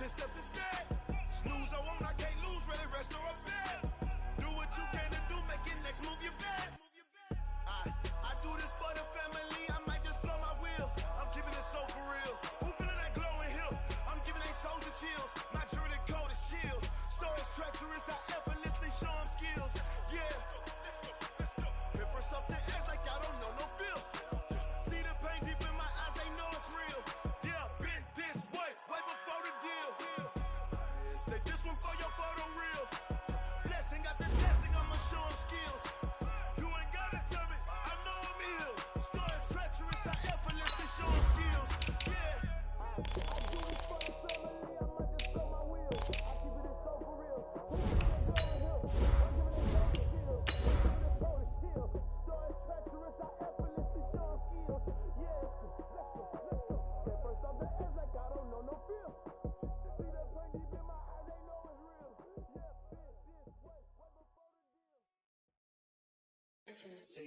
10 steps instead. Snooze or won't, I can't lose, really rest or a bed. Do what you can to do, make your next move your best. I do this for the family, I might just blow my wheel. I'm keeping it so for real. Who feeling that glowing hill? I'm giving they soldier chills. My jewelry cold is chill. Stories treacherous, I effortlessly show them skills. Yeah. Pepper stuff the edge like I don't know no feel. See the pain deep in my eyes, they know it's real. Yeah, been this way before the deal. Say this one for your photo real. Blessing after testing, I'ma show them skills. You ain't gotta tell me, I know I'm ill. Stories treacherous, I effortlessly show them skills. Yeah. I do this for the family, I might just blow my wheel. I keep it so for real. Who feeling that glowing hill? I'm giving it so for real. This cold is chill. Stories treacherous, I effortlessly show them skills. Yeah, let's go. Get first off the edge like I don't know no feel. See that pain deep in my eyes, they know it's real. Yeah, been this way before the deal.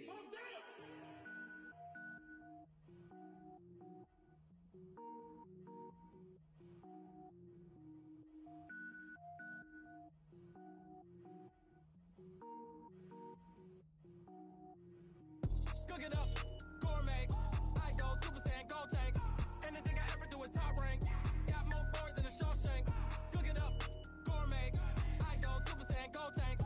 Oh, damn! Cook it up, gourmet. I go Super Saiyan, gold tank. Anything I ever do is top rank. Got more boards than a Shawshank. Cook it up, gourmet. I go Super Saiyan, gold tank.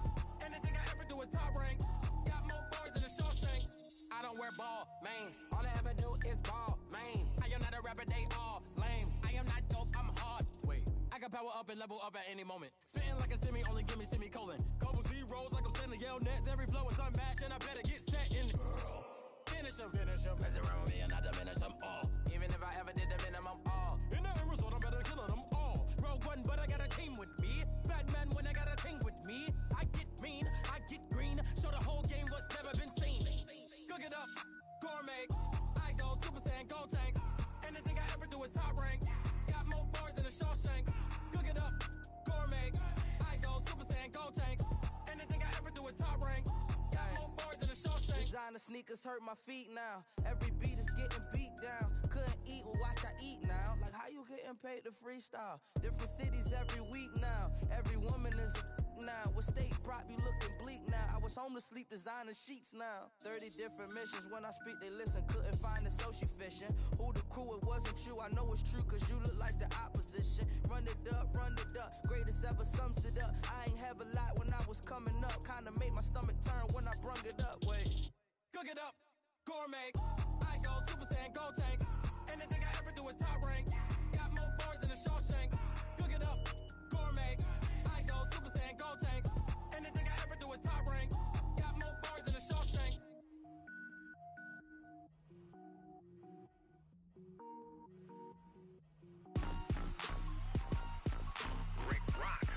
Anything I ever do is top rank. Got more boards than a Shawshank. I don't wear ball mains. All I ever do is ball main. I am not a rapper, they all lame. I am not dope, I'm hard. Wait, I can power up and level up at any moment. Spitting like a semi, only give me semicolon. Couple zeros like I'm sending yell nets. Every flow is unmatched and I better get set in. Finish them. Mess around with me and I diminish them all. Even if I ever did the minimum all. In the end result, I'm better killing them all. Rogue One, but I got a team with me. Batman when I got a thing with me. I get mean, I get green. Show the whole game what's never been seen. Cook it up, gourmet. I go Super Saiyan, gold tank. Anything I ever do is top rank. Got more bars than a Shawshank. Cook it up, gourmet. I go Super Saiyan, gold tank. Anything I ever do is top rank. Got more bars than a Shawshank. Designer sneakers hurt my feet now. Every beat is getting beat down. Couldn't eat, well watch I eat now. Like how you getting paid to freestyle? Different cities every week now. Every woman is a now. With state prop, you looking bleak now. I was home to sleep, designer sheets now. 30 different missions. When I speak, they listen. Couldn't find it, so she fishing. Who the crew, it wasn't you. I know it's true, cause you look like the opposition. Run it up. Greatest ever sums it up. I ain't have a lot when I was coming up. Kinda made my stomach turn when I brung it up. Wait. Cook it up, gourmet. I go Super Saiyan, gold tank. Anything I ever do is top rank. Got more bars than a Shawshank. Cook it up, gourmet. I go Super Saiyan, gold tank. Anything I ever do is top rank. Got more bars than a Shawshank. Rick Rock.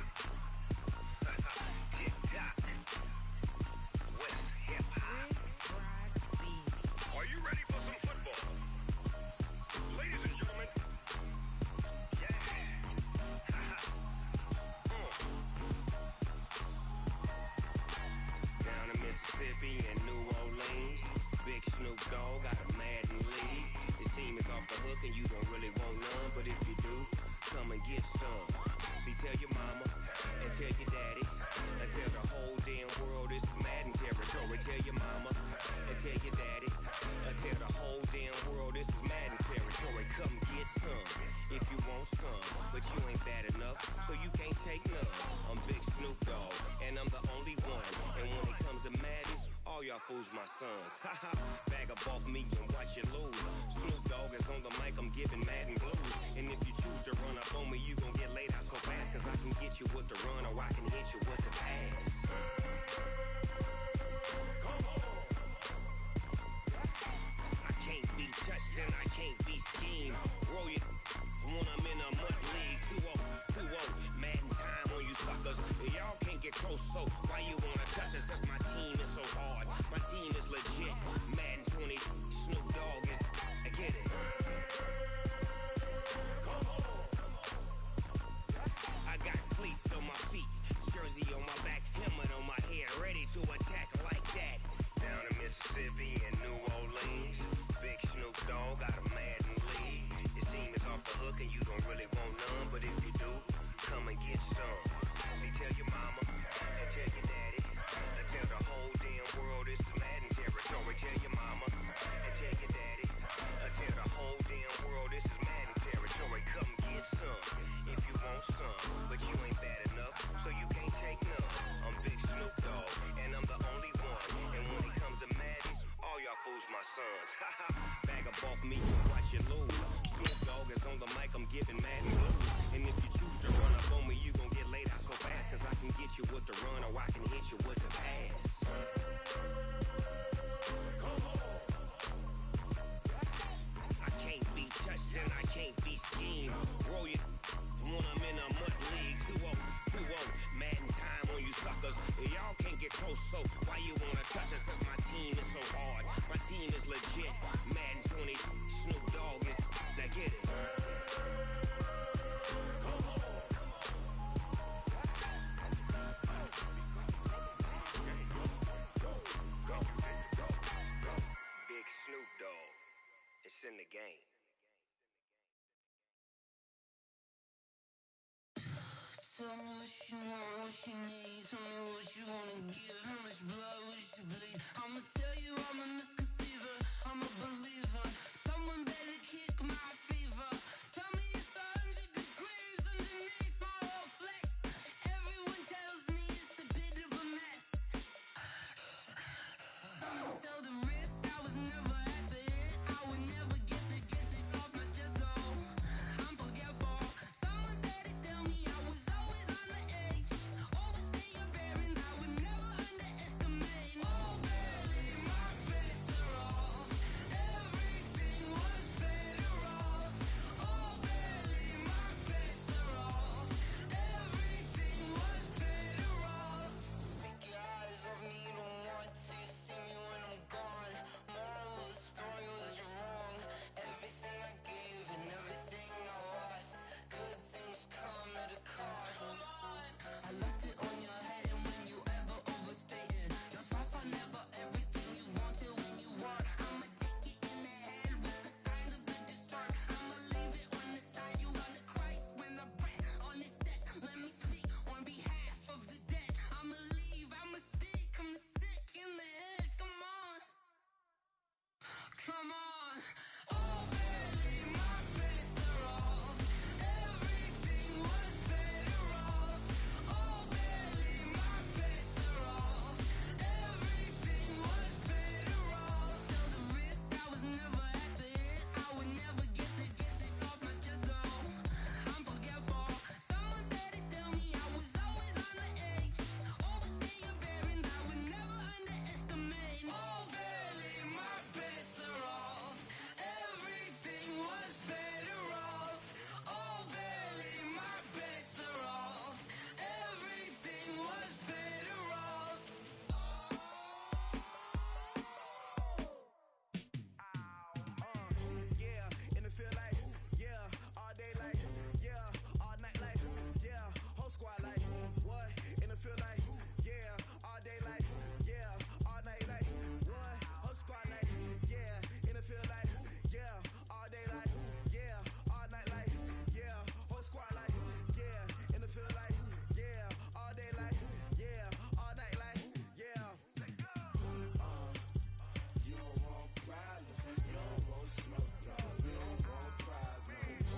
TikTok. West Hip Hop. Are you ready for some football? Ladies and gentlemen. Yeah. Down in Mississippi and New Orleans, Big Snoop Dogg got a Madden lead. His team is off the hook and you don't really want none, but if you do, come and get some. See, tell your mama and tell your daddy and tell the whole damn world this is Madden territory. Tell your mama and tell your daddy and tell the whole damn world this is Madden territory. Come get some if you want some, but you ain't bad enough, so you can't take none. I'm Big Snoop Dogg and I'm the only one. And when it comes to Madden, all y'all fools my sons. Haha, bag up off me and watch you lose. Snoop Dogg is on the mic, I'm giving Madden blues. And if you choose to run up on me, you gon' get laid out so fast. Cause I can get you with the run or I can hit you with the pass. Come on. I can't be touched and I can't be schemed. Roll it when I'm in a mud league. 2-0, 2-0, Madden time on you suckers. Y'all can't get close, so why you wanna touch us? Cause my team is so hard, my team is legit. Madden 20, Snoop Dogg is, I get it. Come on. I got cleats on my feet, jersey on so why you wanna touch us? Cause my team is so hard. My team is legit. Madden 20, Snoop Dogg is. Now get it. Big Snoop Dogg. It's in the game. Tell me what you want, what you need. Tell me what you wanna give. How much blood would you bleed? I'ma tell you I'm a misconceiver. I'm a believer. Someone better kick my fever. Tell me it's 100 degrees underneath my whole flesh. Everyone tells me it's a bit of a mess. I'ma tell the risk I was never at the hit. I would never get it off my chest though. I'm forgetful. Someone better tell me I was always on the edge. Overstay your bearings, I would never underestimate. Oh barely, my bets are off. Everything was better off. Oh barely, my bets are off. Everything was better off. Take your eyes off me, don't want to see me when I'm gone. Moral of the story was you're wrong. Everything I gave and everything I lost. Good things come at a cost. I left it on your head, and when you ever overstated, your thoughts are never everything you wanted when you want. I'ma take it in the head with the signs of the distort. I'ma leave it on the side. You run the Christ when the breath on the set. Let me speak on behalf of the dead. I'ma leave, I'ma speak. I'm the sick in the head. Come on, come on. Oh, barely, my bets are off. Everything was better off. Oh, barely, my bets are off. Everything was better off. Tell the risk I was never at the hit. I would never get it off my chest though. I'm forgetful. Someone better tell me I was always on the edge. Overstay your bearings, I would never underestimate. Oh, barely, my bets are off. Everything was better off. Oh, barely, my bets are off. Everything was better off. Yeah, and it feel like, yeah, all day like, yeah, all night like, yeah, whole squad like, what? And it feel like, yeah, all day like, yeah, all night like, what? Whole squad like, yeah, and it feel like, yeah, all day like, yeah, all night like, yeah, whole squad like, yeah, and it feel like, yeah, all day like, yeah, all night like, yeah. You don't want problems, you don't want smoke, no. You don't want problems,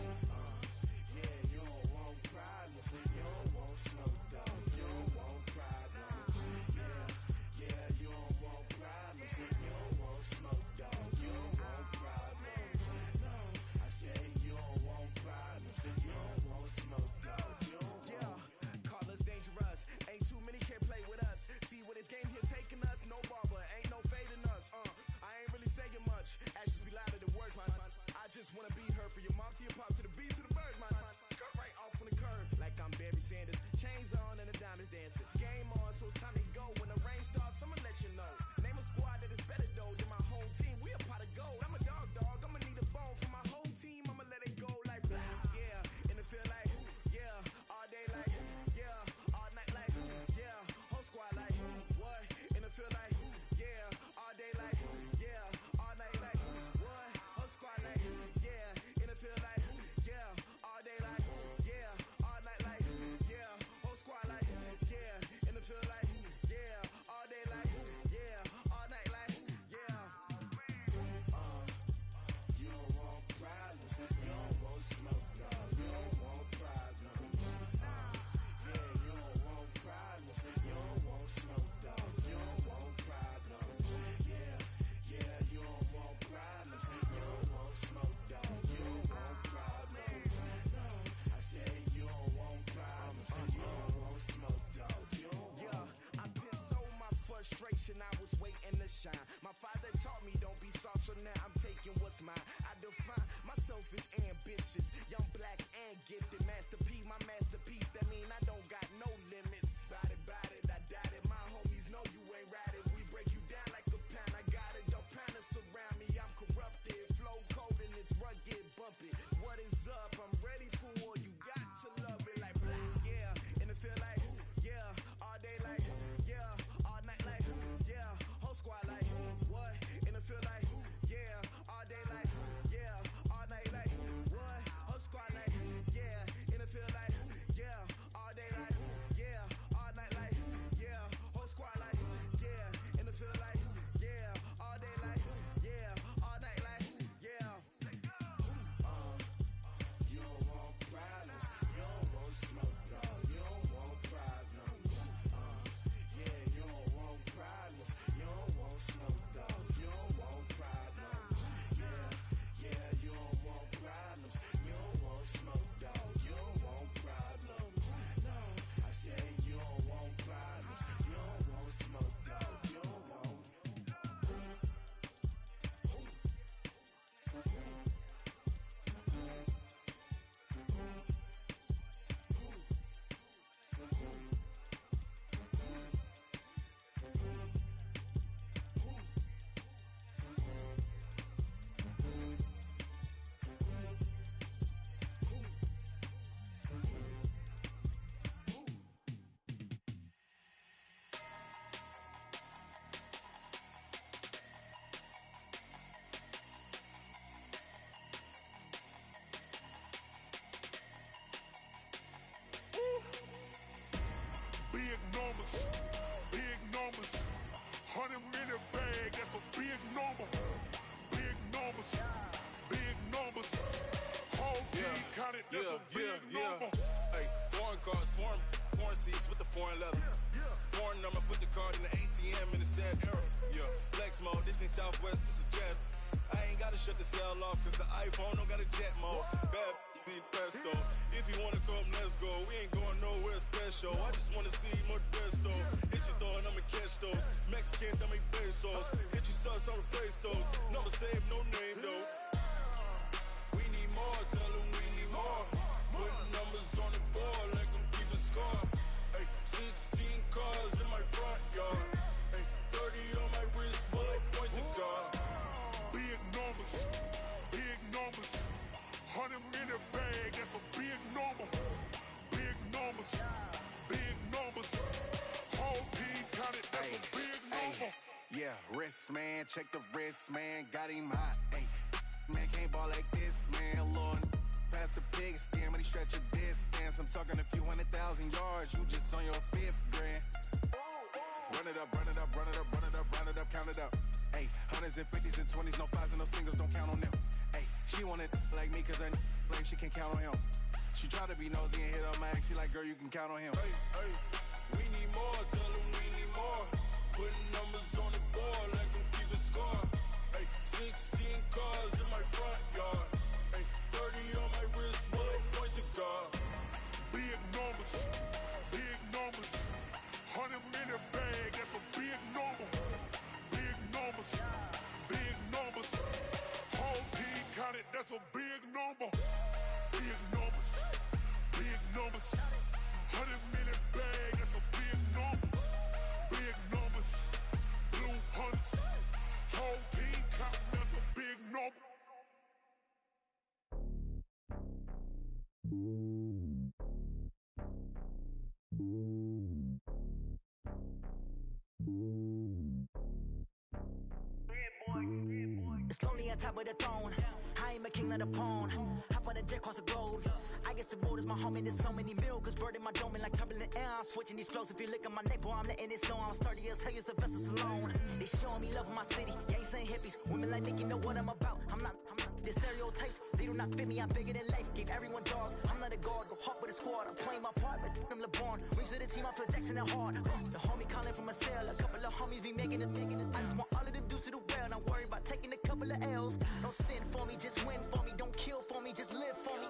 yeah. You don't want problems, you don't want smoke, dog. You don't want problems, yeah. You don't want problems, you don't want smoke, dog. You don't want problems, no. I say you don't want problems, you don't want smoke, dog. You don't want. Call us dangerous, ain't too many can play with us. See what this game here taking us, no barber, ain't no fading us. I ain't really saying much. Actions be louder than words, man. I just wanna be heard from your mom to your pop to the beat to the birds, man. Cut right off on the curb, like I'm Barry Sanders. Chains on and the diamonds dancing. Game on, so it's time to go. When the rain starts, I'ma let you know. Name a squad that is better though than my home team. We a pot of gold. I'm a dog. I'ma need a bone for my whole team. I'ma let it go like, yeah. And it feel like, yeah, all day like, yeah, all night like, yeah, whole squad like, what? And it feel like, yeah, all day like, yeah, all night like, what? Whole squad like, yeah, and it feel like, yeah, all day like, yeah, all night like, yeah, whole squad like, yeah, and it feel like, yeah, all day like, yeah, all night like, yeah. You don't want problems, you don't want smoke, no. You don't want problems, yeah. You don't want problems, you don't want smoke, dog. You don't want problems, yeah. You don't want problems, you don't want smoke, dog. You don't want problems, no. I say you don't want problems, you don't want smoke, dog. You don't want. Yeah, I been so my frustration, I was waiting to shine. My father taught me don't be soft, so now I'm taking what's mine. I define myself as ambitious, young, black, and gifted. Master P, my masterpiece. That mean I don't got no limits. Bout it, I doubt it. My homies know you Hey, foreign cars, foreign seats with the foreign leather. Foreign number, put the card in the ATM in the sad era. Yeah, flex mode, this ain't Southwest, this is jet. I ain't gotta shut the cell off, cause the iPhone don't got a jet mode. Bad need pesto. If you wanna come, let's go. We ain't going nowhere special. I just wanna see more desto. Hit your thought, I'ma catch those. Mexican, dummy pesos. Hit your sus, I'ma replace those. Number save, no name though. We need more, tell them we need more. Put numbers on the board, let them keep the score. Ay, 16 cars in my front yard. Ay, 30 on my wrist, bullet point to God. Big numbers, big numbers. 100 minute bag, that's a big number. Big numbers, big numbers. Whole team counted, that's a big number. Yeah, wrist man, check the wrist man, got him hot. Ay, man can't ball like this, man. Lord, past the big skin when he stretch a distance. I'm talking a few 100,000 yards, you just on your 5th grand. Run it up, run it up, run it up, run it up, run it up, count it up. Ay, hundreds and 50s and 20s, no 5s and no singles, don't count on them. Ay, she wanted like me cause her like she can count on him. She tried to be nosy and hit her max, she like girl you can count on him. Hey, hey, we need more, tell them we need more. Putting numbers on the board, let them keep the score. Ay, 16 cars in my front yard. Ay, 30 on my wrist, bullet point to God. Big numbers, big numbers. 100 minute bag, that's a big number. Big numbers, big numbers. Whole team counted, that's a big number. Big numbers, big numbers. 100 minute bag, that's a big number. Big numbers, blue hunts. Whole team counting, that's a big number. It's lonely on top of the throne. I am a king of the pawn. Hop on a jet across the globe. I guess the road is my home and there's so many milkers burning my dome like turbulent air. I'm switching these flows. If you look at my neck, boy, I'm letting it slow. I'm sturdy as hell as a vessel alone. They showing me love in my city. Gangs saying hippies. Women like Nicky know what I'm about. I'm not the stereotypes. They do not fit me. I'm bigger than life. Give everyone jobs. I'm not a guard. Go hard with a squad. I'm playing my part, but I'm LeBron. Rings to the team. I feel Jackson and hard. The homie calling from a cell. A couple of homies be making it. I just want all of them dudes to do well. Not worry about taking a couple of L's. Don't sin for me, just win for me. Don't kill for me, just live for me.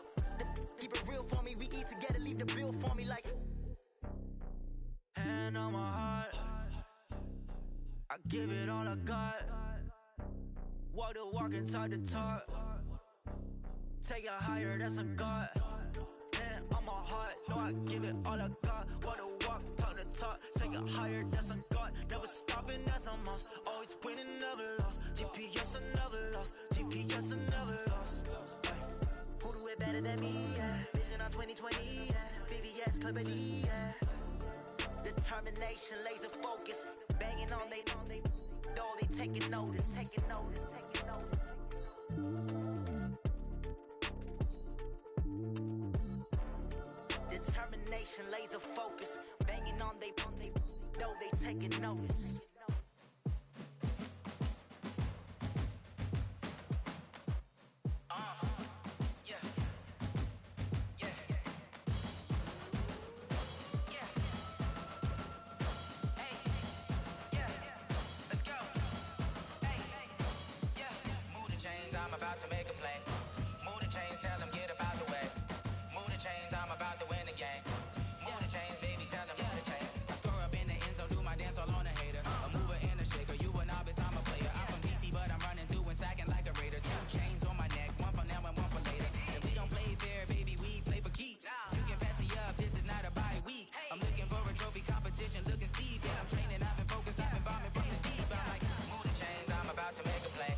Keep it real for me. We eat together, leave the bill for me like. Hand on my heart, I give it all I got. Walk the walk and talk the talk. Take it higher, that's a God. Hand on my heart, no, I give it all I got. Walk the walk, talk the talk. Take it higher, that's a God. Never stopping, that's a must. Always winning, never lost. GPS, I never lost. GPS, I never lost. Who do it better than me? Yeah. Vision on 2020. Yeah. VVS, Clarity. Yeah. Determination, laser focus. Banging on they door, they taking notice. Taking notice. Taking notice. Determination, laser focus. Banging on they door, they taking notice. About to make a play. Move the chains, tell them get about the way. Move the chains, I'm about to win the game. Move the chains, baby, tell them move the chains. I score up in the end zone, do my dance all on a hater. A mover and a shaker, you a novice, I'm a player. I'm from DC, but I'm running through and sacking like a raider. 2 chains on my neck, one for now and one for later. If we don't play fair, baby, we play for keeps. You can pass me up, this is not a bye week. I'm looking for a trophy competition, looking steep. Yeah, I'm training, I've been focused, I've been bombing from the deep. I'm like, move the chains, I'm about to make a play.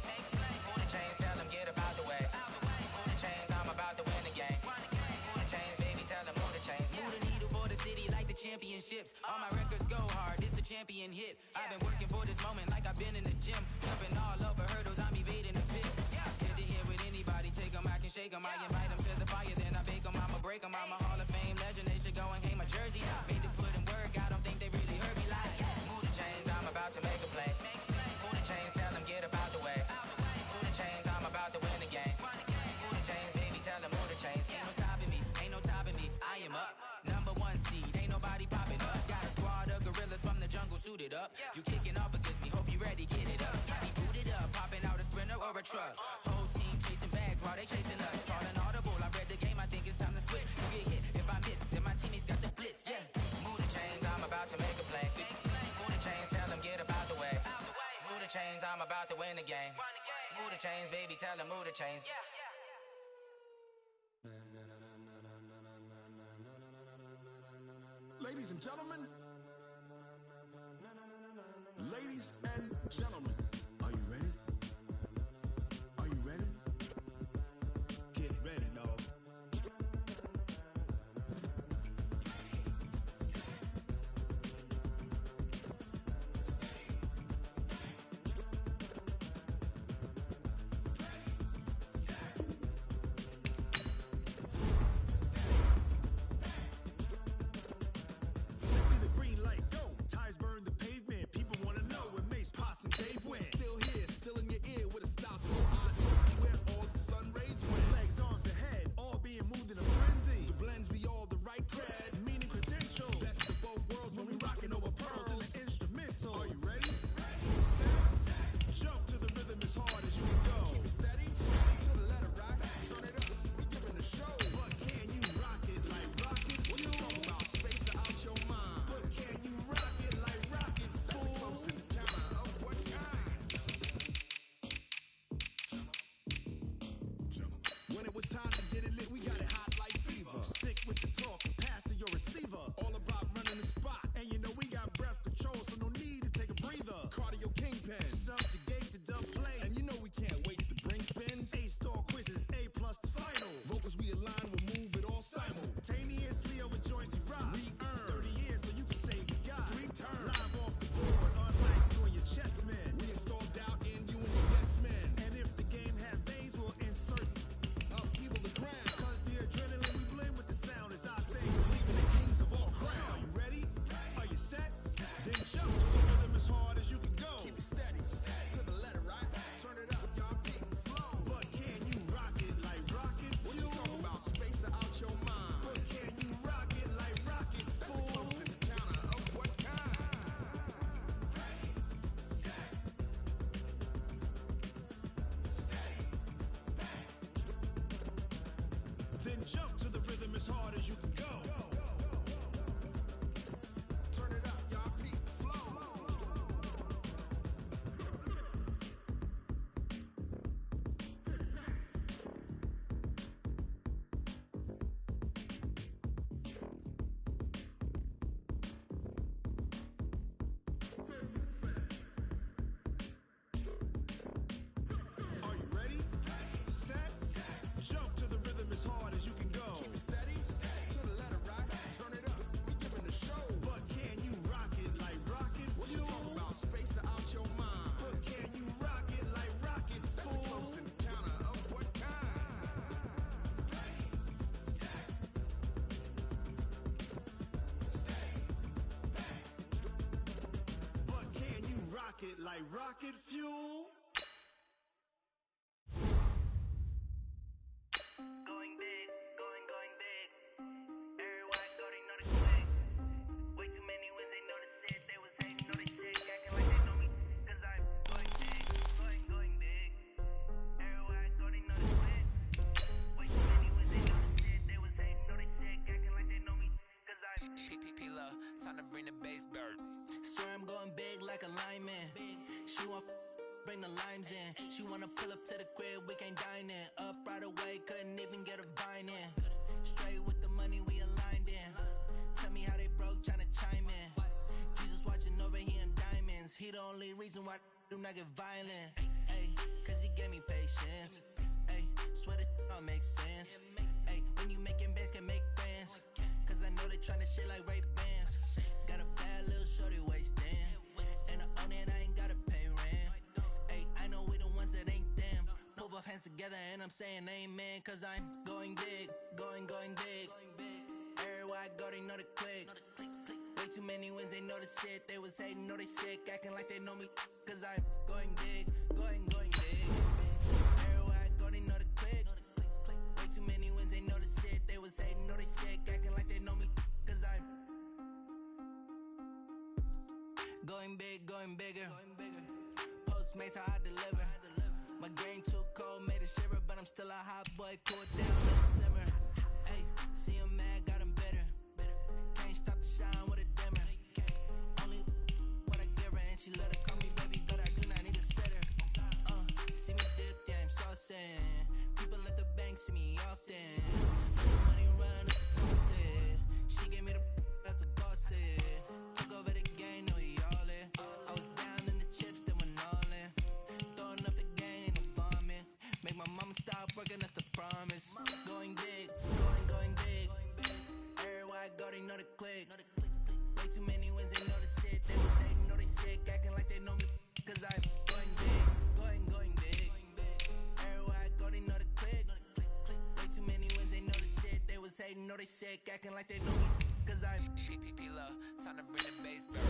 Move the chains, tell them get about the way. Move the chains, I'm about to win the game. Move the chains, baby, tell them move the chains. Move the needle for the city like the championships. All my records go hard, this a champion hit. I've been working for this moment like I've been in the gym. Jumping all over hurdles, I'm evading the pit. Head to head with anybody, take them, I can shake them. I invite them to the fire, then I bake them, I'ma break them. I'm a Hall of Fame legend, they should go and hang my jersey. Made to put in work, I don't think they really heard me like. Move the chains, I'm about to make a play. Move the chains, tell them get about the way. Move the chains, I'm about to win the game. Move the chains, baby, tell them move the chains. Ain't no stopping me. suited up. You kicking off against me, hope you ready, get it up. I be booted up, popping out a sprinter or a truck. Whole team chasing bags while they chasing us. Calling audible, I read the game, I think it's time to switch. You get hit, if I miss, then my teammates got the blitz, yeah. Move the chains, I'm about to make a play. Move the chains, tell them get about the way. Move the chains, I'm about to win the game. Move the chains, baby, tell them move the chains. Ladies and gentlemen, ladies and gentlemen, are you ready? Are you ready? Get ready, dog. Then jump to the rhythm as hard as you can go. Turn it up, y'all, peak flow. Are you ready? Set, jump to the rhythm as hard as you can go. Keep it steady, to the letter right. Turn it up, we giving the show. But can you rock it like rocket? What you talking about? Space out your mind. But can you rock it like rockets? That's a close encounter of what kind? But can you rock it like rocket fuel? Going big, going big. Everybody thought they know the click. Way too many wins, they know the shit. They was hating, know they sick, acting like they know me. Cause I'm going big, going big. Everybody thought they know the click. Way too many wins, they know the shit. They was hating, know they sick, acting like they know me. Cause I'm P-P-P-Love, time to bring the bass bird. Swear I'm going big like a lineman. She want bring the limes in. She wanna pull up to the crib, we can't dine in. Up right away, couldn't even get a vine in. Straight with the money, we aligned in. Tell me how they broke, tryna chime in. Jesus watching over here in diamonds. He the only reason why I do not get violent. Ay, cause he gave me patience. Ay, swear that all makes sense. Ay, when you making bands, can make friends. Cause I know they tryna shit like Ray Bans. Got a bad little shorty wasting. And I own it, I ain't gotta pay rent. Ay, I know we the ones that ain't them. Pull both hands together and I'm saying amen. Cause I'm going big, going big. Everywhere I go, they know the click. Way too many wins, they know the shit. They was hating, know they sick, acting like they know me. Cause I'm going big, going big. Everywhere I go, they know the click. Way too many wins, they know the shit. They was hating, know they sick, acting like they know me. Cause I'm Going big, going bigger. Postmates how I deliver. My game too cold, made it shiver, but I'm still a hot boy. Cool down, let it simmer. Hey, see him mad, got him bitter. Can't stop the shine with a dimmer. Only what I give her, and she let her call me baby, but I do not need a sitter. See me dip, yeah, I'm saucing. People at the bank see me often. Let the money run, it's a faucet. She gave me the that's a boss is. Took over the game, no he all in. I was down in the chips, then went all in. Throwing up the game, ain't no bombing. Make my mama stop working, that's the promise. Going big, going big. Everywhere I go, they know the click. Way too many wins, they know the shit. They was hating, know they sick, acting like they know me. Cause I'm going big, going big. Everywhere I go, they know the click. Way too many wins, they know the shit. They was hating, know they sick, acting like they know me. Cause I'm PPP love, time to bring the bass back.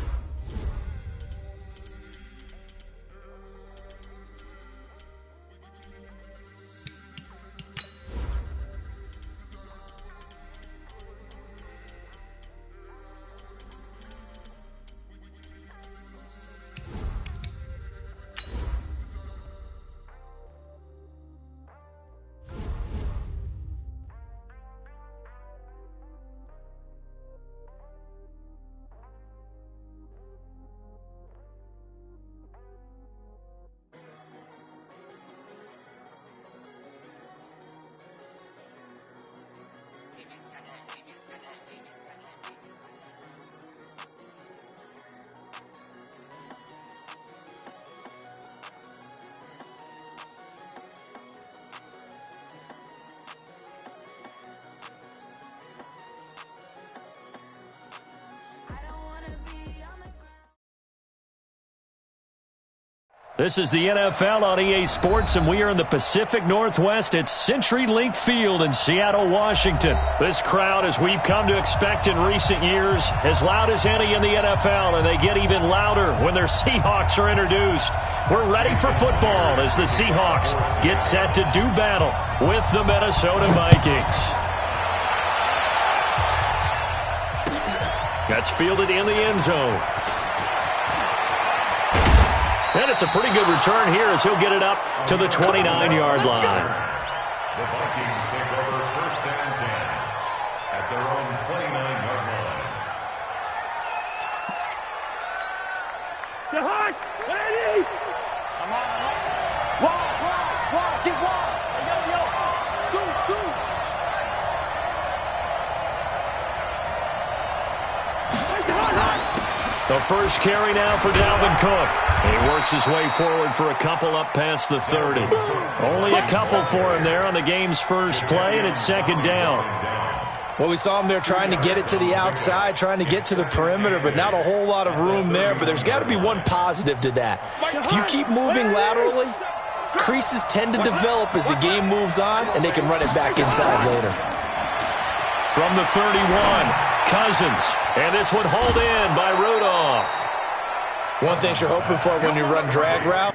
This is the NFL on EA Sports, and we are in the Pacific Northwest at CenturyLink Field in Seattle, Washington. This crowd, as we've come to expect in recent years, as loud as any in the NFL, and they get even louder when their Seahawks are introduced. We're ready for football as the Seahawks get set to do battle with the Minnesota Vikings. That's fielded in the end zone. And it's a pretty good return here as he'll get it up to the 29-yard line. The Vikings take over first and 10 at their own 29-yard line. The Hawk! Ready! Come on. Wall, get wall! Yo! Goose! The first carry now for Dalvin Cook. He works his way forward for a couple up past the 30. Only a couple for him there on the game's first play, and it's second down. Well, we saw him there trying to get it to the outside, trying to get to the perimeter, but not a whole lot of room there. But there's got to be one positive to that. If you keep moving laterally, creases tend to develop as the game moves on, and they can run it back inside later. From the 31, Cousins. And this one hauled in by Rudolph. One thing you're hoping for when you run drag route.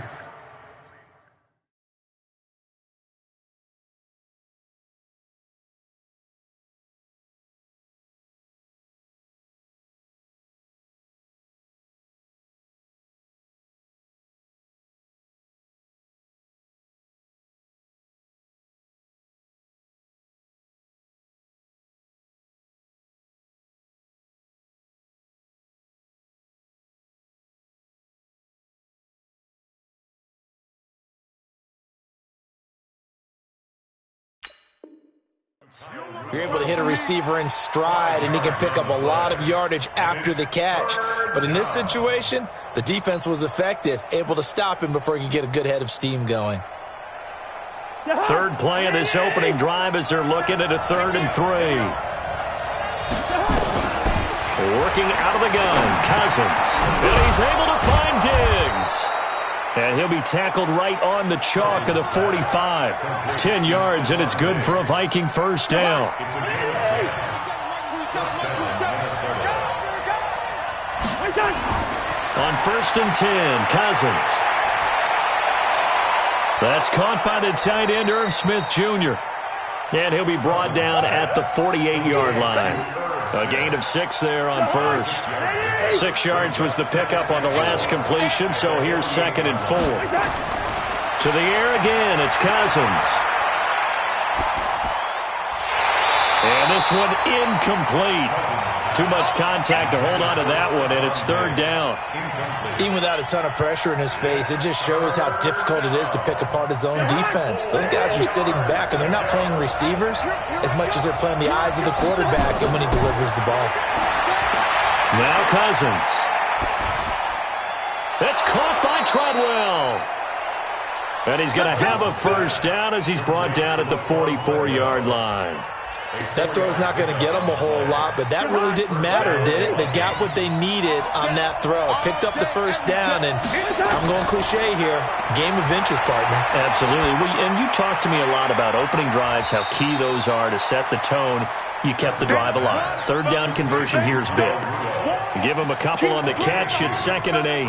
You're able to hit a receiver in stride, and he can pick up a lot of yardage after the catch. But in this situation, the defense was effective, able to stop him before he could get a good head of steam going. Third play of this opening drive as they're looking at a 3rd and 3. Working out of the gun, Cousins. And he's able to find Diggs. And he'll be tackled right on the chalk of the 45. 10 yards, and it's good for a Viking first down. On 1st and 10, Cousins. That's caught by the tight end, Irv Smith Jr. And he'll be brought down at the 48-yard line. A gain of 6 there on first. 6 yards was the pickup on the last completion, so here's 2nd and 4. To the air again, it's Cousins. And this one incomplete. Too much contact to hold on to that one, and it's 3rd down. Even without a ton of pressure in his face, it just shows how difficult it is to pick apart his own defense. Those guys are sitting back, and they're not playing receivers as much as they're playing the eyes of the quarterback and when he delivers the ball. Now Cousins. That's caught by Treadwell. And he's going to have a 1st down as he's brought down at the 44-yard line. That throw's not going to get them a whole lot, but that really didn't matter, did it? They got what they needed on that throw. Picked up the 1st down, and I'm going cliche here. Game of inches, partner. Absolutely. And you talked to me a lot about opening drives, how key those are to set the tone. You kept the drive alive. 3rd down conversion here's big. Give him a couple on the catch. It's 2nd and 8.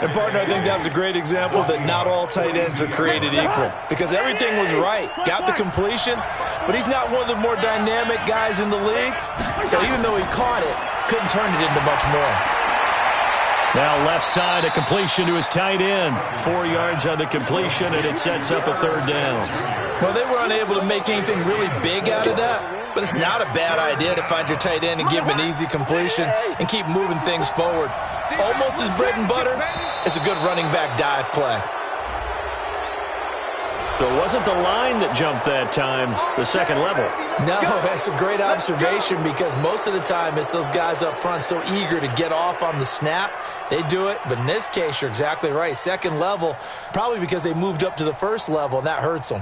And, partner, I think that was a great example that not all tight ends are created equal because everything was right. Got the completion, but he's not one of the more dynamic guys in the league. So even though he caught it, couldn't turn it into much more. Now left side, a completion to his tight end. 4 yards on the completion, and it sets up a 3rd down. Well, they were unable to make anything really big out of that. But it's not a bad idea to find your tight end and give him an easy completion and keep moving things forward. Almost his bread and butter is a good running back dive play. So it wasn't the line that jumped that time, the 2nd level. No, that's a great observation because most of the time it's those guys up front so eager to get off on the snap. They do it, but in this case, you're exactly right. 2nd level, probably because they moved up to the 1st level, and that hurts them.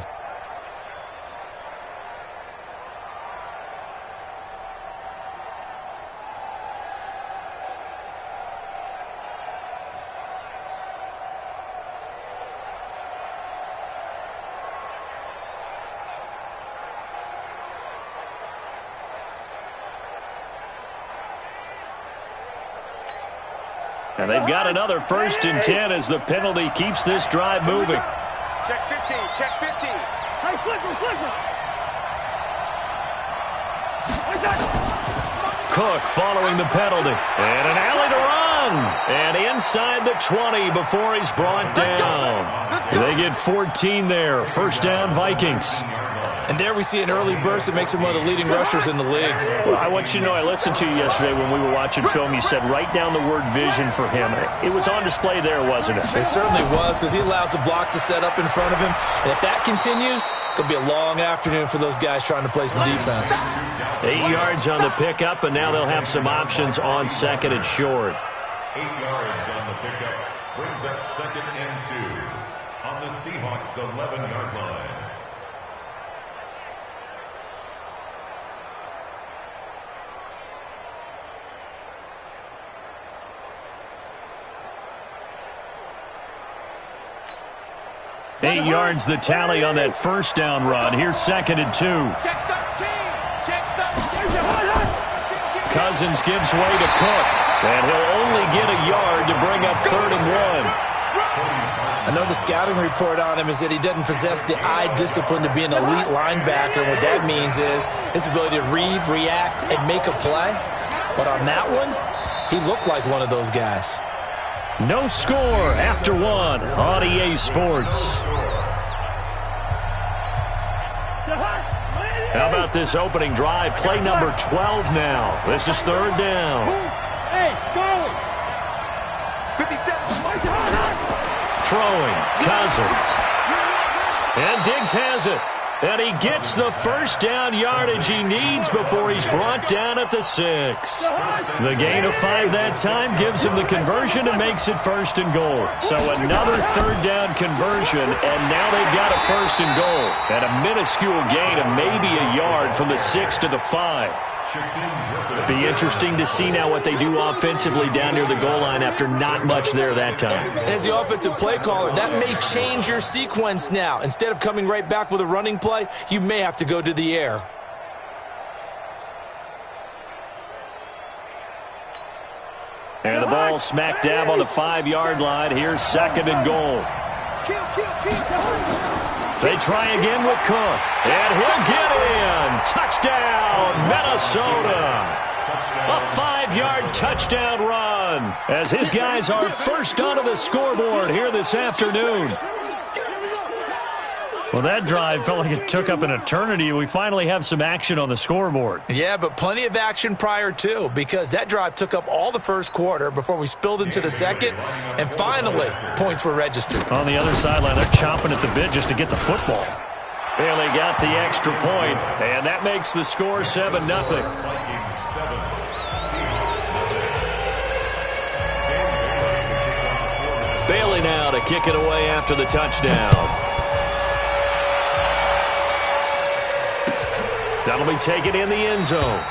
And they've got another 1st and 10 as the penalty keeps this drive moving. Check 15, check 15. Hey, flipper. Cook following the penalty. And an alley to run. And inside the 20 before he's brought down. They get 14 there. 1st down, Vikings. And there we see an early burst that makes him one of the leading rushers in the league. Well, I want you to know, I listened to you yesterday when we were watching film. You said write down the word vision for him. It was on display there, wasn't it? It certainly was because he allows the blocks to set up in front of him. And if that continues, it'll be a long afternoon for those guys trying to play some defense. 8 yards on the pickup, and now they'll have some options on 2nd and short. 8 yards on the pickup brings up 2nd and 2 on the Seahawks' 11-yard line. Eight yards the tally on that 1st down run. Here's 2nd and 2. Check 13, check 13. Cousins gives way to Cook, and he'll only get a yard to bring up 3rd and 1. I know the scouting report on him is that he doesn't possess the eye discipline to be an elite linebacker. What that means is his ability to read, react, and make a play. But on that one, he looked like one of those guys. No score after 1 on EA Sports. How about this opening drive? Play number 12 now. This is 3rd down. Hey, Charlie. 57. Throwing, Cousins. And Diggs has it. And he gets the 1st down yardage he needs before he's brought down at the 6. The gain of 5 that time gives him the conversion and makes it 1st and goal. So another 3rd down conversion, and now they've got a 1st and goal. And a minuscule gain of maybe a yard from the 6 to the 5. Be interesting to see now what they do offensively down near the goal line after not much there that time. As the offensive play caller, that may change your sequence now. Instead of coming right back with a running play, you may have to go to the air. And the ball smack dab on the 5-yard line. Here's 2nd and goal. They try again with Cook, and he'll get in. Touchdown, Minnesota. A 5-yard touchdown run as his guys are first onto the scoreboard here this afternoon. Well, that drive felt like it took up an eternity. We finally have some action on the scoreboard. Yeah, but plenty of action prior to, because that drive took up all the first quarter before we spilled into the second, and finally, points were registered. On the other sideline, they're chomping at the bit just to get the football. Bailey got the extra point, and that makes the score 7-0. Bailey now to kick it away after the touchdown. That'll be taken in the end zone.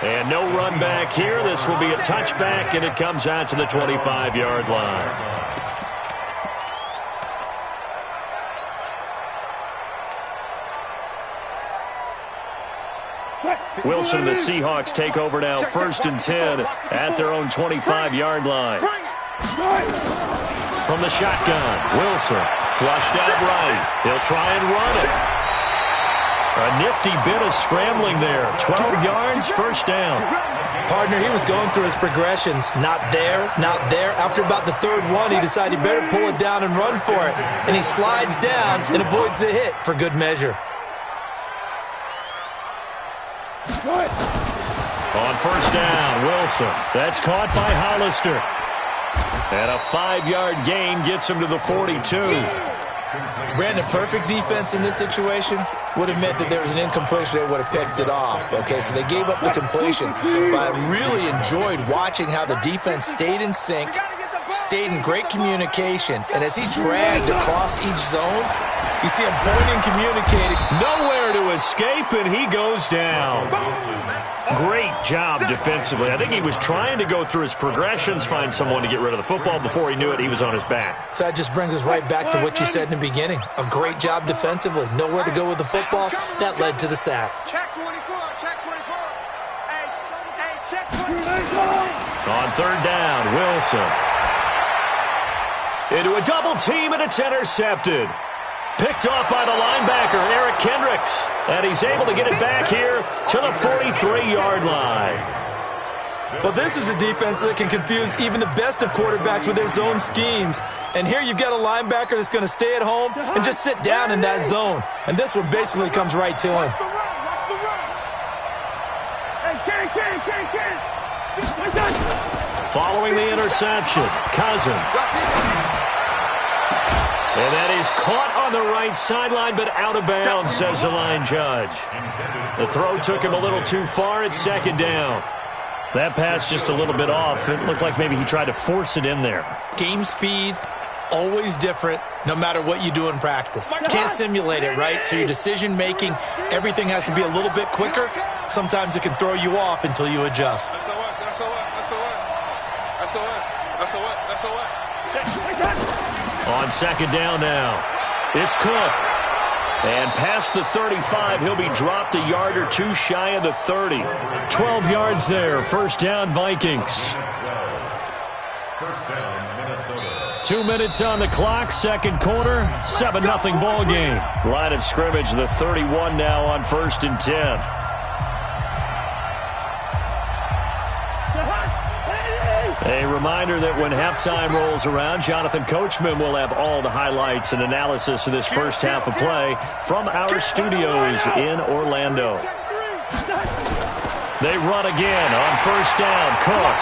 And no run back here. This will be a touchback, and it comes out to the 25-yard line. Wilson and the Seahawks take over now, 1st and 10 at their own 25-yard line. From the shotgun, Wilson flushed out right. He'll try and run it. A nifty bit of scrambling there. 12 yards, first down. Partner, he was going through his progressions. Not there, not there. After about the third one, he decided he better pull it down and run for it. And he slides down and avoids the hit for good measure. On first down, Wilson. That's caught by Hollister. And a 5-yard gain gets him to the 42. Brandon, perfect defense in this situation would have meant that there was an incompletion. They would have picked it off. Okay, so they gave up the completion. But I really enjoyed watching how the defense stayed in sync, stayed in great communication, and as he dragged across each zone, you see him pointing, communicating. Nowhere to escape, and he goes down. Great job defensively. I think he was trying to go through his progressions, find someone to get rid of the football. Before he knew it, he was on his back. So that just brings us right back to what you said in the beginning. A great job defensively. Nowhere to go with the football. That led to the sack. Check 24. Check 24. Hey, check 24. On third down, Wilson. Into a double team, and it's intercepted. Picked off by the linebacker, Eric Kendricks. And he's able to get it back here to the 43-yard line. Well, this is a defense that can confuse even the best of quarterbacks with their zone schemes. And here you've got a linebacker that's going to stay at home and just sit down in that zone. And this one basically comes right to him. Following the interception, Cousins. And that is caught on the right sideline, but out of bounds, says the line judge. The throw took him a little too far. It's second down. That pass just a little bit off. It looked like maybe he tried to force it in there. Game speed, always different, no matter what you do in practice. Can't simulate it, right? So your decision-making, everything has to be a little bit quicker. Sometimes it can throw you off until you adjust. On second down now, it's Cook. And past the 35, he'll be dropped a yard or two shy of the 30. 12 yards there, first down Vikings. First down, Minnesota. 2 minutes on the clock, second quarter, 7-0 ball game. Line of scrimmage, the 31 now on 1st and 10. A reminder that when halftime rolls around, Jonathan Coachman will have all the highlights and analysis of this first half of play from our studios in Orlando. They run again on first down. Cook.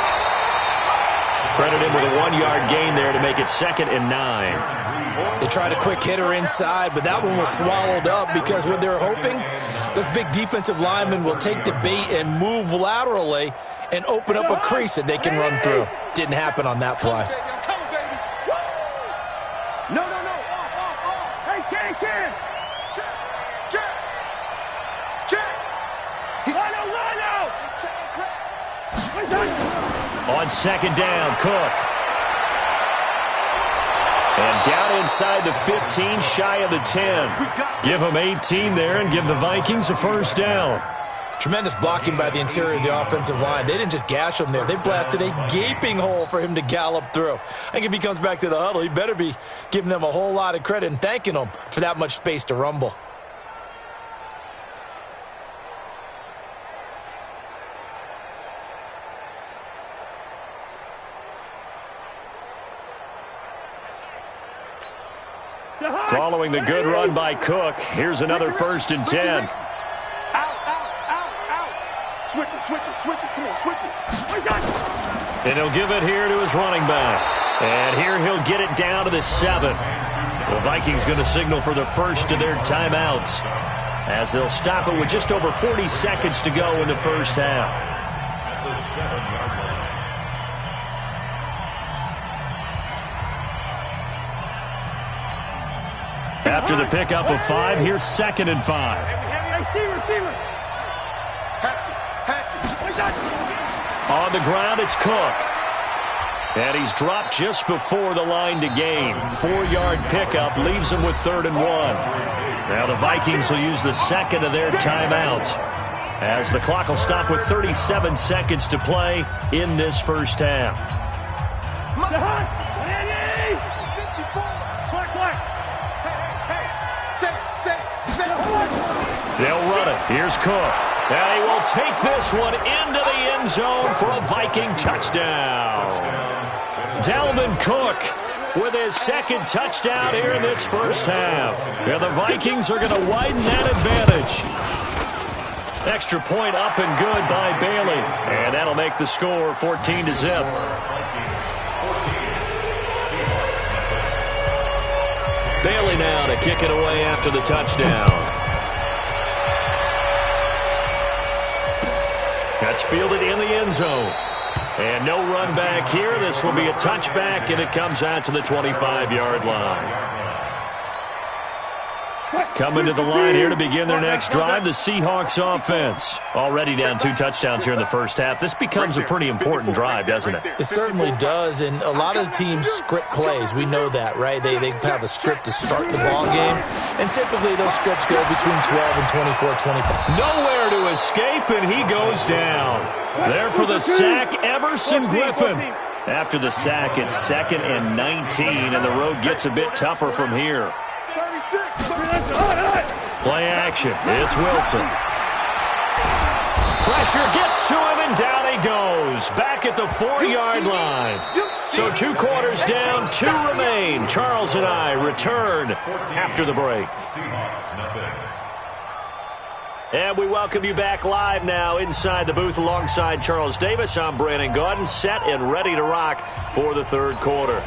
Credit him with a 1-yard gain there to make it 2nd and 9. They tried a quick hitter inside, but that one was swallowed up because what they're hoping, those big defensive linemen will take the bait and move laterally and open up a crease that they can run through. Didn't happen on that play. No. Hey, Ken. Check. On second down, Cook. And down inside the 15, shy of the 10. Give them 18 there and give the Vikings a first down. Tremendous blocking by the interior of the offensive line. They didn't just gash him there. They blasted a gaping hole for him to gallop through. I think if he comes back to the huddle, he better be giving them a whole lot of credit and thanking them for that much space to rumble. Following the good run by Cook, here's another 1st and 10. Switch it. Come on, switch it. And he'll give it here to his running back. And here he'll get it down to the 7. The Vikings going to signal for the first of their timeouts, as they'll stop it with just over 40 seconds to go in the first half. At the 7-yard line. After the pickup of 5, here's 2nd and 5. Receiver. On the ground, it's Cook. And he's dropped just before the line to gain. 4-yard pickup leaves him with 3rd and 1. Now the Vikings will use the second of their timeouts, as the clock will stop with 37 seconds to play in this first half. They'll run it. Here's Cook. And he will take this one into the end zone for a Viking touchdown. Dalvin Cook with his 2nd touchdown here in this first half. And the Vikings are going to widen that advantage. Extra point up and good by Bailey. And that'll make the score 14-0. Bailey now to kick it away after the touchdown. That's fielded in the end zone. And no run back here. This will be a touchback, and it comes out to the 25-yard line. Coming to the line here to begin their next drive, the Seahawks offense. Already down 2 touchdowns here in the first half. This becomes a pretty important drive, doesn't it? It certainly does, and a lot of the teams script plays. We know that, right? They have a script to start the ball game, and typically those scripts go between 12 and 24, 25. Nowhere to escape, and he goes down. There for the sack, Everson Griffin. After the sack, it's 2nd and 19, and the road gets a bit tougher from here. Play action. It's Wilson. Pressure gets to him, and down he goes. Back at the 4-yard line. So 2 quarters down, 2 remain. Charles and I return after the break. And we welcome you back live now inside the booth alongside Charles Davis. I'm Brandon Gaudin, set and ready to rock for the 3rd quarter.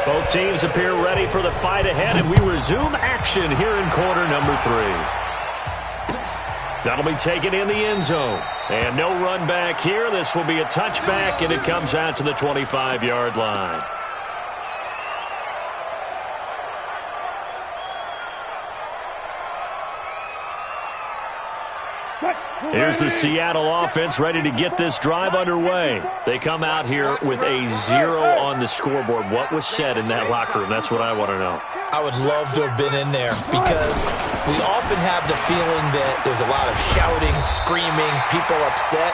Both teams appear ready for the fight ahead, and we resume action here in quarter number 3. That'll be taken in the end zone. And no run back here. This will be a touchback, and it comes out to the 25-yard line. Here's the Seattle offense ready to get this drive underway. They come out here with a 0 on the scoreboard. What was said in that locker room? That's what I want to know. I would love to have been in there, because we often have the feeling that there's a lot of shouting, screaming, people upset.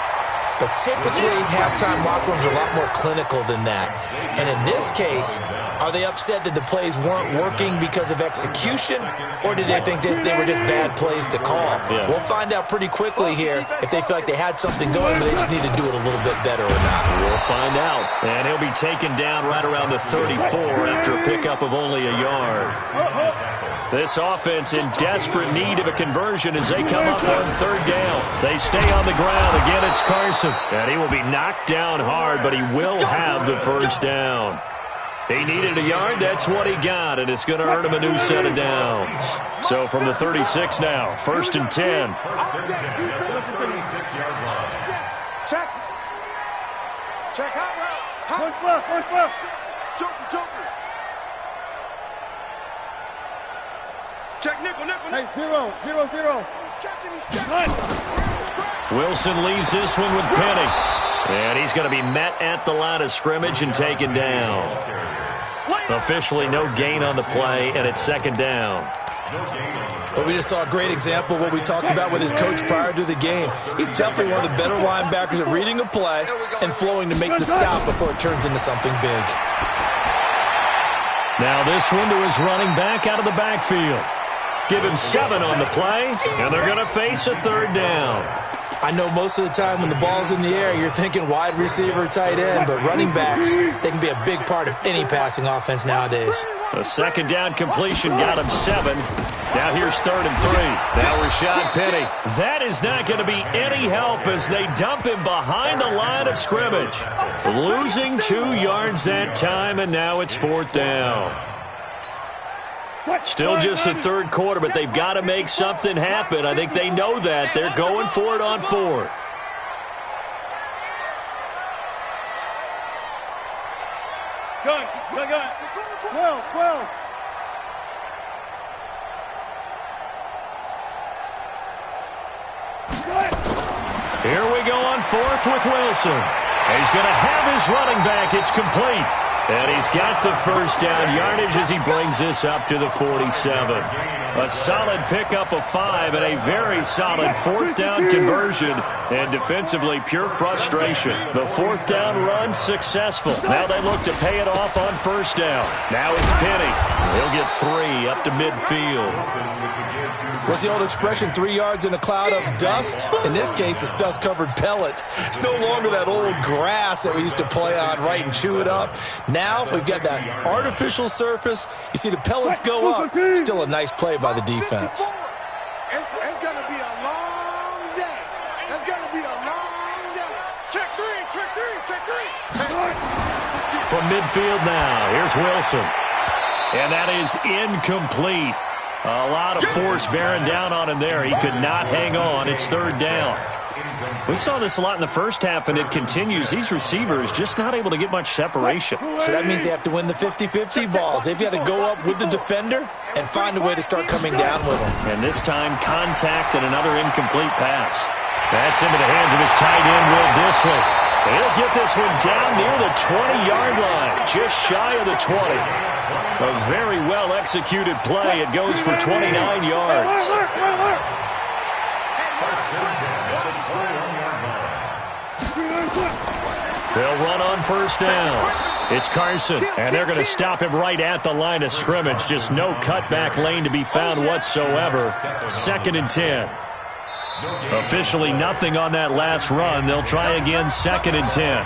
But typically, halftime locker rooms are a lot more clinical than that. And in this case, are they upset that the plays weren't working because of execution, or did they think they were just bad plays to call? Yeah. We'll find out pretty quickly here if they feel like they had something going, but they just need to do it a little bit better or not. We'll find out. And he'll be taken down right around the 34 after a pickup of only a yard. This offense in desperate need of a conversion as they come up on 3rd down. They stay on the ground. Again, it's Carson. And he will be knocked down hard, but he will have the first down. He needed a yard. That's what he got, and it's going to earn him a new set of downs. So from the 36 now, 1st and 10. Check. Check out route. Punch left. Joker. Check nickel. Hey, 0. He's checking. Wilson leaves this one with Penny. And he's going to be met at the line of scrimmage and taken down. Officially no gain on the play, and it's 2nd down. But we just saw a great example of what we talked about with his coach prior to the game. He's definitely one of the better linebackers at reading a play and flowing to make the stop before it turns into something big. Now this one to his running back out of the backfield. give him 7 on the play, and they're going to face a third down. I know most of the time when the ball's in the air, you're thinking wide receiver, tight end, but running backs, they can be a big part of any passing offense nowadays. A second down completion got him 7. Now here's 3rd and 3. Now Rashad Penny. That is not going to be any help as they dump him behind the line of scrimmage. Losing 2 yards that time, and now it's 4th down. Still just the third quarter, but they've got to make something happen. I think they know that. They're going for it on 4th. Good. 12. Here we go on 4th with Wilson. He's going to have his running back. It's complete. And he's got the first down yardage as he brings this up to the 47. A solid pickup of 5 and a very solid 4th down conversion. And defensively, pure frustration. The 4th down run successful. Now they look to pay it off on 1st down. Now it's Penny. He'll get 3 up to midfield. What's the old expression, 3 yards in a cloud of dust? In this case, it's dust-covered pellets. It's no longer that old grass that we used to play on, right, and chew it up. Now we've got that artificial surface. You see the pellets go up. Still a nice play by the defense. It's going to be a long day. It's going to be a long day. Check 3. From midfield now, here's Wilson. And that is incomplete. A lot of force bearing down on him there. He could not hang on. It's 3rd down. We saw this a lot in the first half, and it continues. These receivers just not able to get much separation. So that means they have to win the 50-50 balls. They've got to go up with the defender and find a way to start coming down with him. And this time, contact and another incomplete pass. That's into the hands of his tight end, Will Dissly. He'll get this one down near the 20-yard line, just shy of the 20. A very well-executed play. It goes for 29 yards. They'll run on 1st down. It's Carson, and they're going to stop him right at the line of scrimmage. Just no cutback lane to be found whatsoever. 2nd and 10. Officially nothing on that last run. They'll try again 2nd and 10.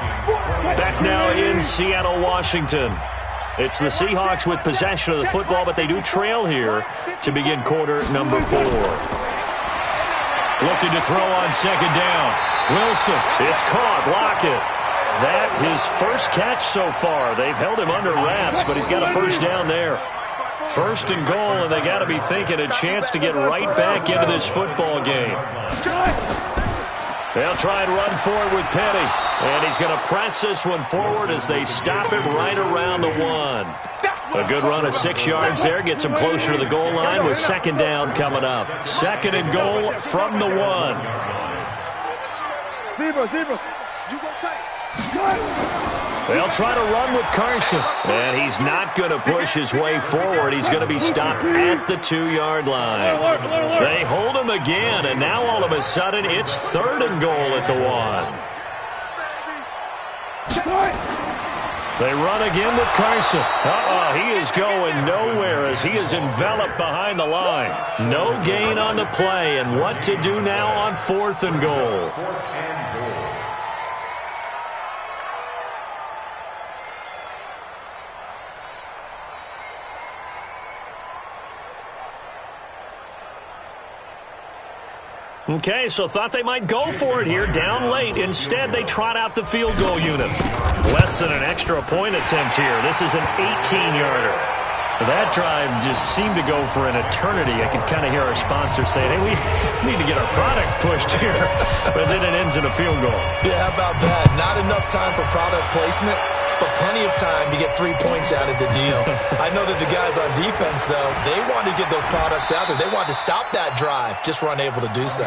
Back now in Seattle, Washington. It's the Seahawks with possession of the football, but they do trail here to begin quarter number 4. Looking to throw on 2nd down. Wilson, it's caught. Lockett. That his first catch so far. They've held him under wraps, but he's got a first down there. 1st and goal, and they got to be thinking a chance to get right back into this football game. They'll try and run forward with Penny. And he's going to press this one forward as they stop him right around the 1. A good run of 6 yards there. Gets him closer to the goal line with 2nd down coming up. 2nd and goal from the 1. They'll try to run with Carson. And he's not going to push his way forward. He's going to be stopped at the 2-yard line. They hold him again, and now all of a sudden it's 3rd and goal at the 1. They run again with Carson. He is going nowhere as he is enveloped behind the line. No gain on the play, and what to do now on 4th and goal. Okay, so thought they might go for it here, down late. Instead, they trot out the field goal unit. Less than an extra point attempt here. This is an 18-yarder. That drive just seemed to go for an eternity. I could kind of hear our sponsor saying, hey, we need to get our product pushed here. But then it ends in a field goal. Yeah, how about that? Not enough time for product placement, but plenty of time to get 3 points out of the deal. I know that the guys on defense, though, they wanted to get those products out there. They wanted to stop that drive, just were unable to do so.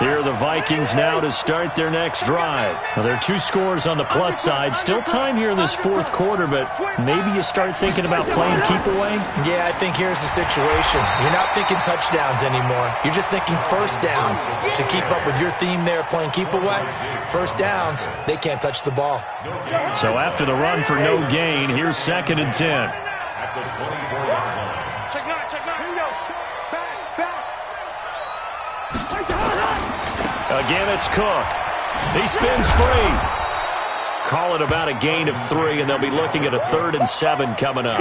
Here are the Vikings now to start their next drive. Well, there are 2 scores on the plus side. Still time here in this fourth quarter, but maybe you start thinking about playing keep away? Yeah, I think here's the situation. You're not thinking touchdowns anymore. You're just thinking first downs. To keep up with your theme there, playing keep away, first downs, they can't touch the ball. So after the run for no gain, here's 2nd and 10. At the 24-yard line. Check 9. Here we go. Back. Again, it's Cook. He spins free. Call it about a gain of 3, and they'll be looking at a 3rd and 7 coming up.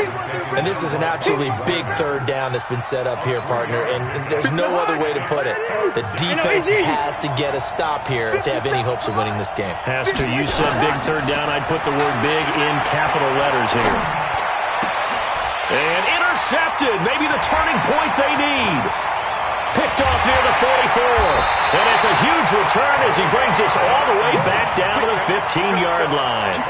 And this is an absolutely big third down that's been set up here, partner, and there's no other way to put it. The defense has to get a stop here if they have any hopes of winning this game. Has to. You said big third down. I'd put the word big in capital letters here. And intercepted. Maybe the turning point they need. Picked off near the 44. And it's a huge return as he brings us all the way back down to the 15-yard line.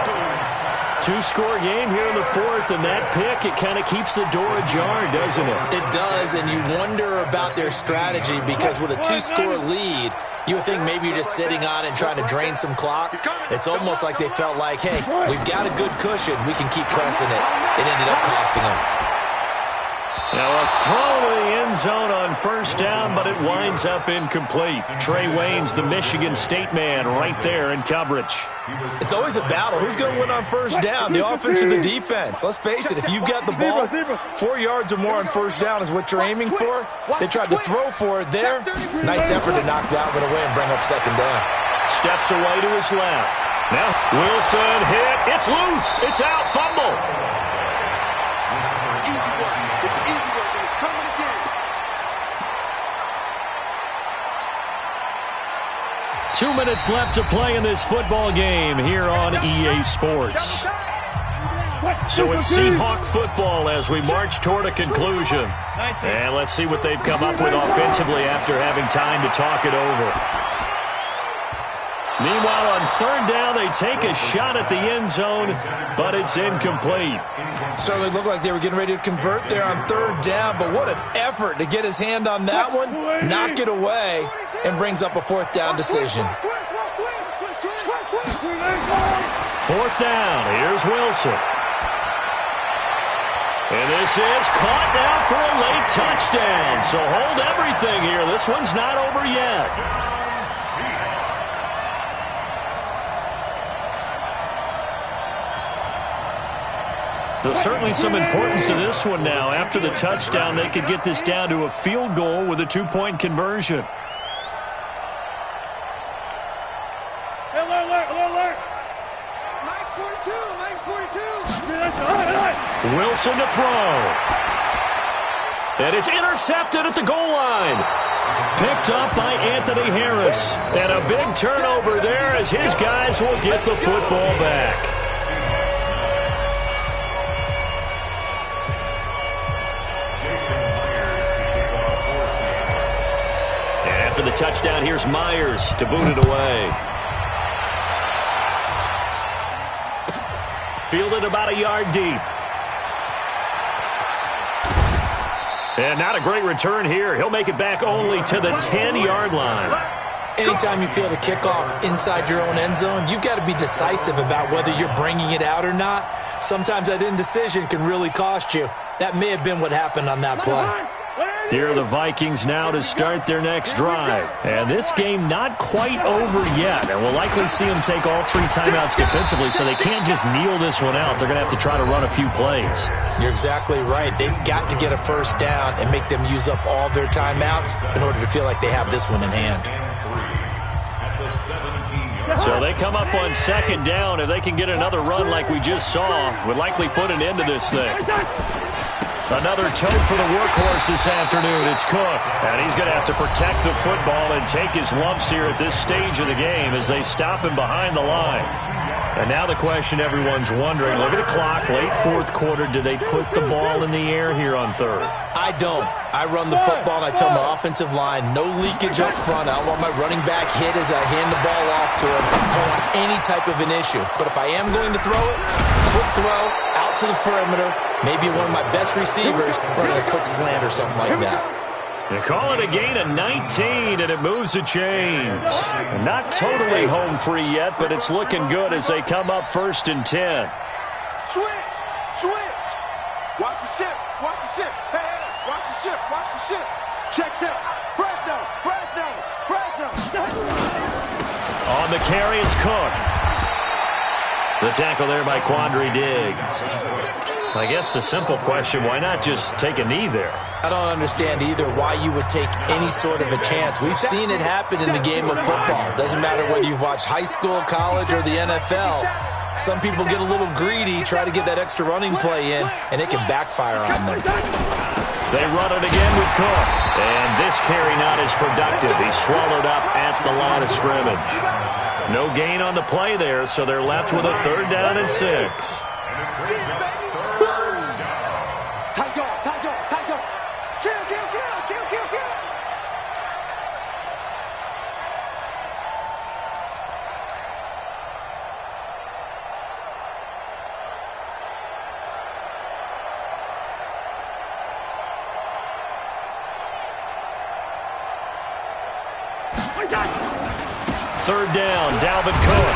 2-score game here in the fourth, and that pick, it kind of keeps the door ajar, doesn't it? It does, and you wonder about their strategy because with a 2-score lead, you would think maybe you're just sitting on it and trying to drain some clock. It's almost like they felt like, hey, we've got a good cushion. We can keep pressing it. It ended up costing them. Now a throw to the end zone on first down, but it winds up incomplete. Trey Wayne's the Michigan State man right there in coverage. It's always a battle. Who's going to win on first down, the offense or the defense? Let's face it, if you've got the ball, 4 yards or more on first down is what you're aiming for. They tried to throw for it there. Nice effort to knock that one away and bring up second down. Steps away to his left. Now Wilson hit. It's loose. It's out. Fumble. 2 minutes left to play in this football game here on EA Sports. So it's Seahawk football as we march toward a conclusion. And let's see what they've come up with offensively after having time to talk it over. Meanwhile, on third down, they take a shot at the end zone, but it's incomplete. Certainly looked like they were getting ready to convert there on third down, but what an effort to get his hand on that one, knock it away, and brings up a fourth down decision. Fourth down, here's Wilson. And this is caught now for a late touchdown. So hold everything here. This one's not over yet. So certainly some importance to this one now. After the touchdown, they could get this down to a field goal with a 2-point conversion. Alert. Max 42. Wilson to throw. And it's intercepted at the goal line. Picked up by Anthony Harris. And a big turnover there as his guys will get the football back. And after the touchdown, here's Myers to boot it away. Fielded about a yard deep. And not a great return here. He'll make it back only to the 10-yard line. Anytime you field a kickoff inside your own end zone, you've got to be decisive about whether you're bringing it out or not. Sometimes that indecision can really cost you. That may have been what happened on that play. Here are the Vikings now to start their next drive. And this game not quite over yet. And we'll likely see them take all 3 timeouts defensively, so they can't just kneel this one out. They're going to have to try to run a few plays. You're exactly right. They've got to get a first down and make them use up all their timeouts in order to feel like they have this one in hand. So they come up on second down. If they can get another run like we just saw, would likely put an end to this thing. Another tote for the workhorse this afternoon. It's Cook. And he's going to have to protect the football and take his lumps here at this stage of the game as they stop him behind the line. And now the question everyone's wondering, look at the clock, late fourth quarter, do they put the ball in the air here on third? I don't. I run the football and I tell my offensive line, no leakage up front. I don't want my running back hit as I hand the ball off to him. I don't want any type of an issue. But if I am going to throw it, quick throw, out to the perimeter, maybe one of my best receivers running a quick slant or something like that. They call it a gain of 19, and it moves the chains. Not totally home free yet, but it's looking good as they come up 1st and 10. Switch! Watch the ship! Hey, watch the ship! Check. Fresno! On the carry, it's Cook. The tackle there by Quandre Diggs. I guess the simple question, why not just take a knee there? I don't understand either why you would take any sort of a chance. We've seen it happen in the game of football. It doesn't matter whether you've watched high school, college, or the NFL. Some people get a little greedy, try to get that extra running play in, and it can backfire on them. They run it again with Cook. And this carry not as productive. He's swallowed up at the line of scrimmage. No gain on the play there, so they're left with a 3rd down and 6. Third down, Dalvin Cook.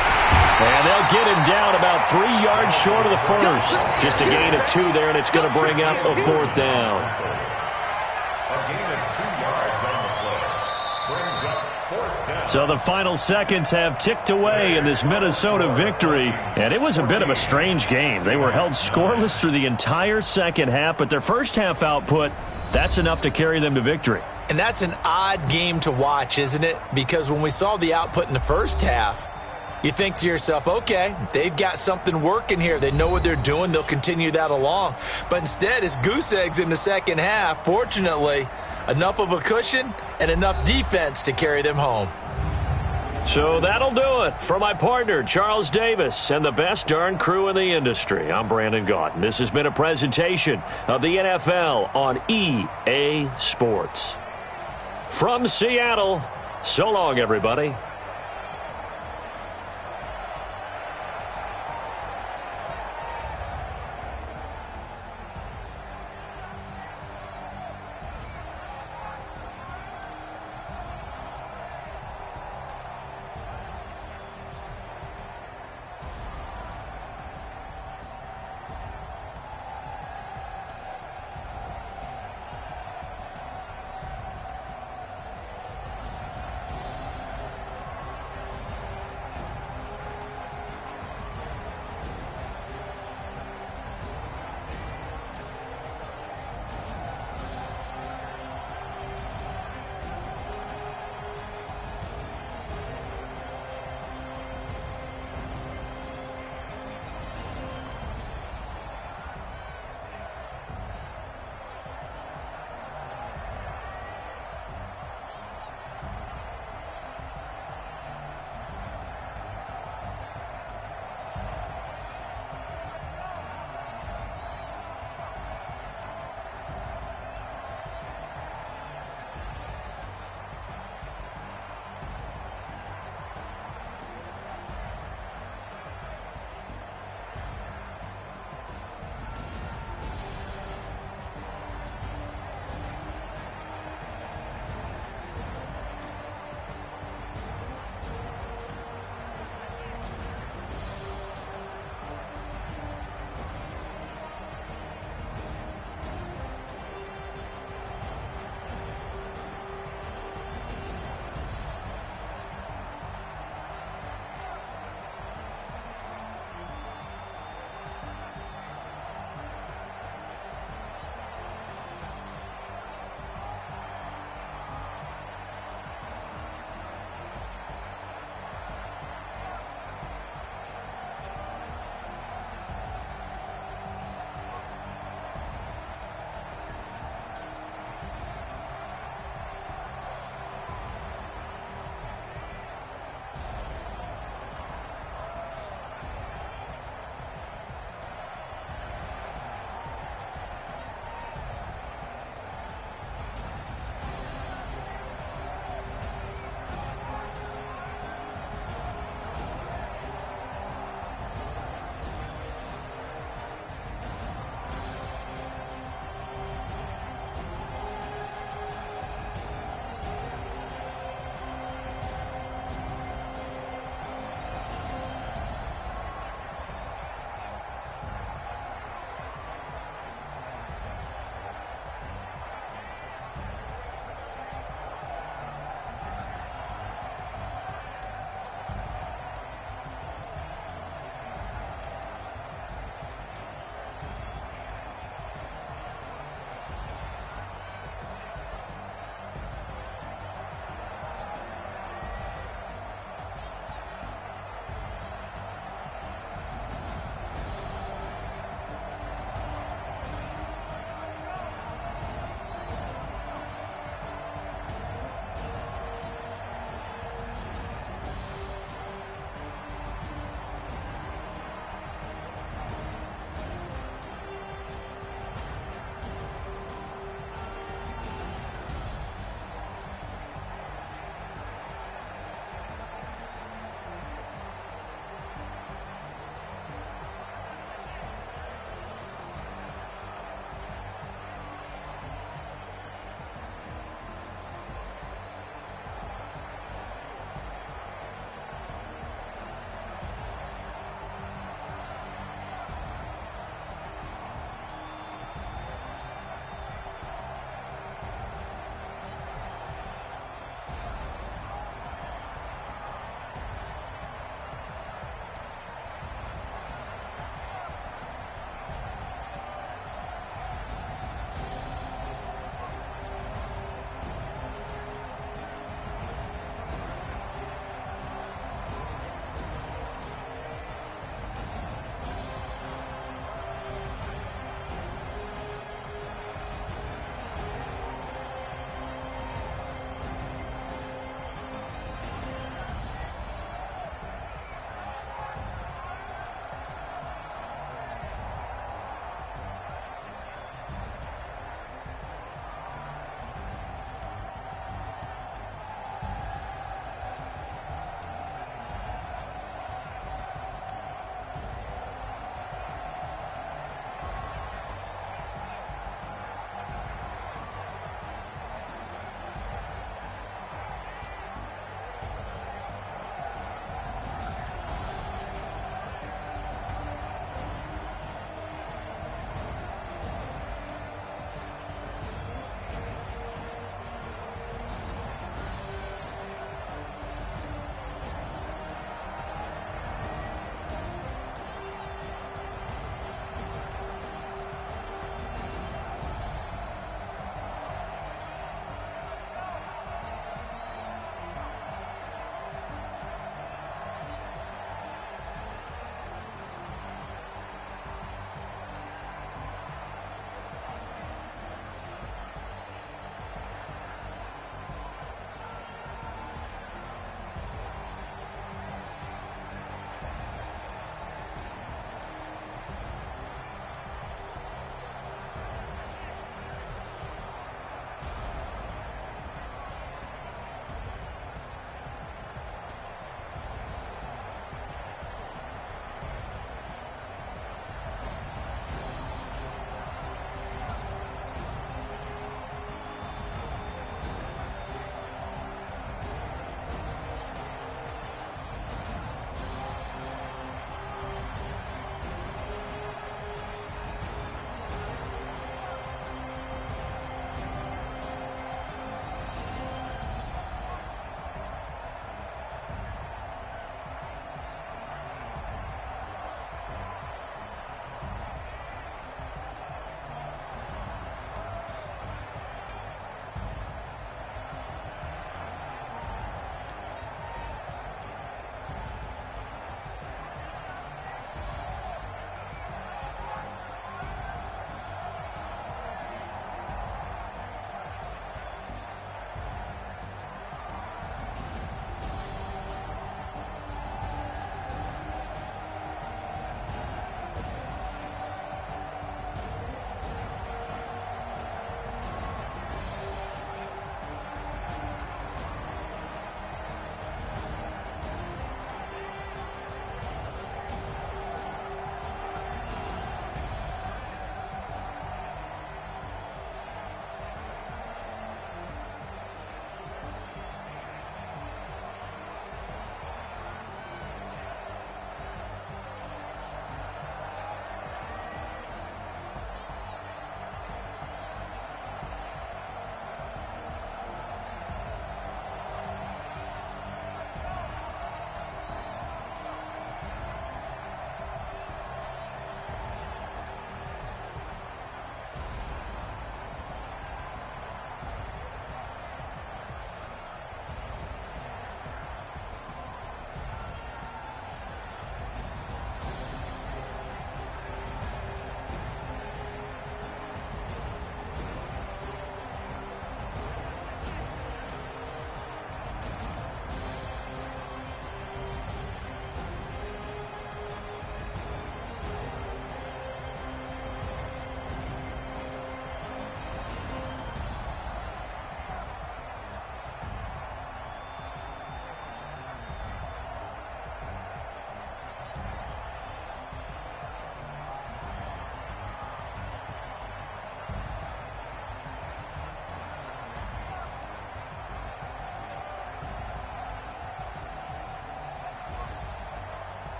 And they'll get him down about 3 yards short of the first. Just a gain of 2 there, and it's going to bring up a 4th down. A gain of 2 yards on the play. Brings up 4th down. So the final seconds have ticked away in this Minnesota victory. And it was a bit of a strange game. They were held scoreless through the entire second half, but their first half output, that's enough to carry them to victory. And that's an odd game to watch, isn't it? Because when we saw the output in the first half, you think to yourself, okay, they've got something working here. They know what they're doing. They'll continue that along. But instead, it's goose eggs in the second half. Fortunately, enough of a cushion and enough defense to carry them home. So that'll do it. For my partner, Charles Davis, and the best darn crew in the industry, I'm Brandon Gaudin. This has been a presentation of the NFL on EA Sports. From Seattle, so long, everybody.